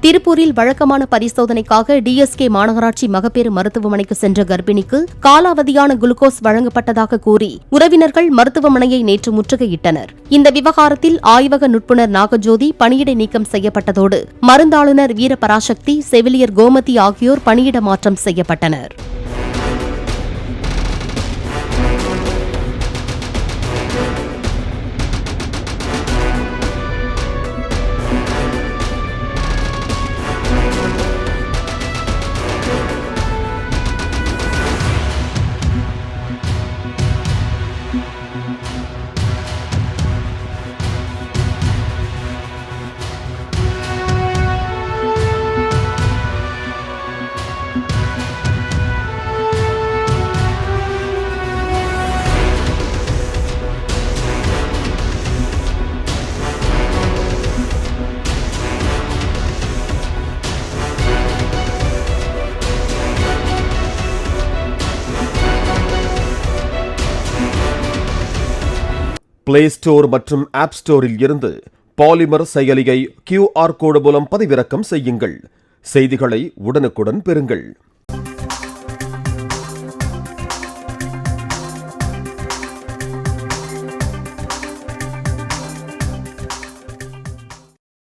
திருப்பூரில் வழக்கமான பரிசோதனைக்காக டிஎஸ்கே மாநகராட்சி மகப்பேறு மருத்துவமனைக்கு சென்ற கர்ப்பிணிக்கு காலாவதியான குளுக்கோஸ் வழங்கப்பட்டதாக கூறி உறவினர்கள் மருத்துவமனையை நேற்று முற்றுகையிட்டனர். இந்த விவகாரத்தில் ஆய்வக நுட்புணர் நாகஜோதி பணியிடை நீக்கம் செய்யப்பட்டதோடு மருந்தாளுநர் வீரபராசக்தி, செவிலியர் கோமதி ஆகியோர் பணியிட மாற்றம் செய்யப்பட்டனர். பிளே ஸ்டோர் மற்றும் ஆப் ஸ்டோரில் இருந்து பாலிமர் செயலியை QR கோடு மூலம் பதிவிறக்கம் செய்யுங்கள். செய்திகளை உடனுக்குடன் பெறுங்கள்.